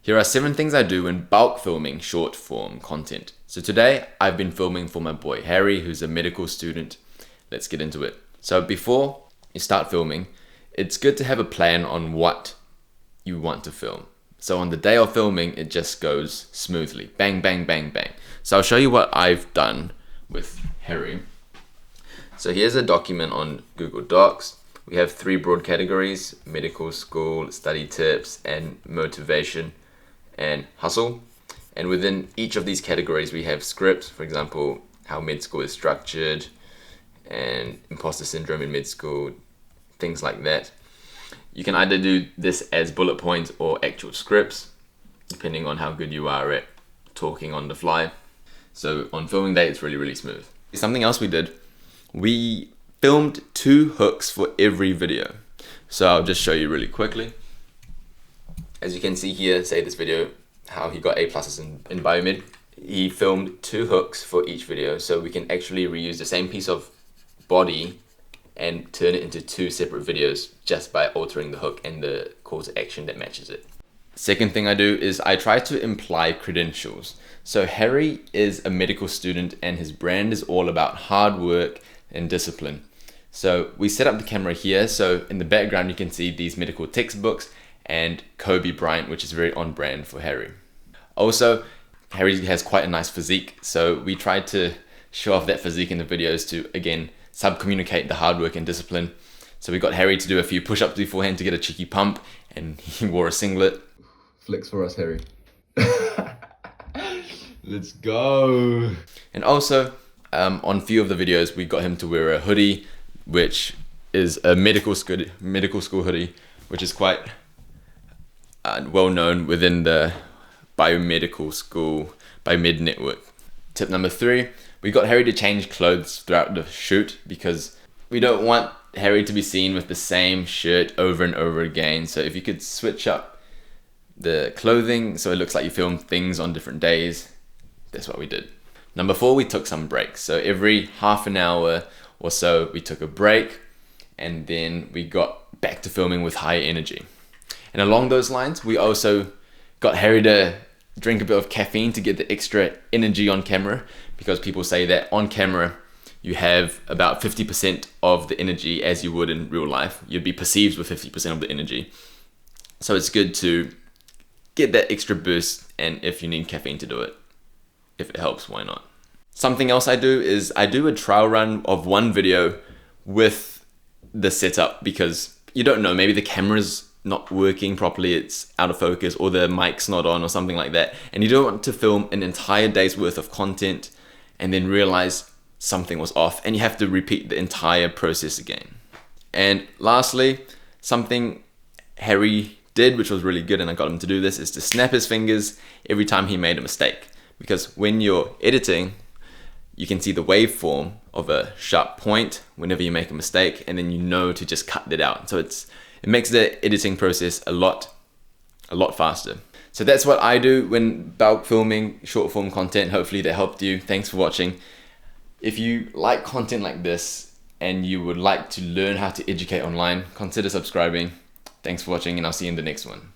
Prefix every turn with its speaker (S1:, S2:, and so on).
S1: Here are 7 things I do when bulk filming short form content. So today I've been filming for my boy Harry, who's a medical student. Let's get into it. So before you start filming, it's good to have a plan on what you want to film. So on the day of filming, it just goes smoothly. Bang, bang, bang, bang. So I'll show you what I've done with Harry. So here's a document on Google Docs. We have 3 broad categories: medical school, study tips, and motivation and hustle. And within each of these categories, we have scripts. For example, how med school is structured and imposter syndrome in med school, things like that. You can either do this as bullet points or actual scripts, depending on how good you are at talking on the fly. So on filming day, it's really, really smooth. Something else we did, we filmed 2 hooks for every video. So I'll just show you really quickly. As you can see here, say this video, how he got A+ in biomed. He filmed 2 hooks for each video, so we can actually reuse the same piece of body and turn it into 2 separate videos just by altering the hook and the call to action that matches it. Second thing I do is I try to imply credentials. So Harry is a medical student and his brand is all about hard work and discipline. So we set up the camera here, so in the background you can see these medical textbooks and Kobe Bryant, which is very on brand for Harry. Also, Harry has quite a nice physique, so we tried to show off that physique in the videos to, again, sub-communicate the hard work and discipline. So we got Harry to do a few push-ups beforehand to get a cheeky pump, and he wore a singlet.
S2: Flex for us, Harry. Let's go.
S1: And also, on a few of the videos, we got him to wear a hoodie, which is a medical school hoodie, which is quite well known within the biomedical school, biomed network. Tip number 3, we got Harry to change clothes throughout the shoot because we don't want Harry to be seen with the same shirt over and over again. So if you could switch up the clothing so it looks like you film things on different days, that's what we did. Number 4, we took some breaks. So every half an hour or so, we took a break and then we got back to filming with high energy. And along those lines, we also got Harry to drink a bit of caffeine to get the extra energy on camera, because people say that on camera, you have about 50% of the energy as you would in real life. You'd be perceived with 50% of the energy. So it's good to get that extra boost, and if you need caffeine to do it, if it helps, why not? Something else I do is I do a trial run of one video with the setup, because you don't know, maybe the camera's not working properly, it's out of focus, or the mic's not on or something like that, and you don't want to film an entire day's worth of content and then realize something was off and you have to repeat the entire process again. And lastly, something Harry did, which was really good, and I got him to do this, is to snap his fingers every time he made a mistake. Because when you're editing, you can see the waveform of a sharp point whenever you make a mistake, and then you know to just cut it out. So it makes the editing process a lot faster. So that's what I do when bulk filming short form content. Hopefully that helped you. Thanks for watching. If you like content like this and you would like to learn how to educate online, consider subscribing. Thanks for watching, and I'll see you in the next one.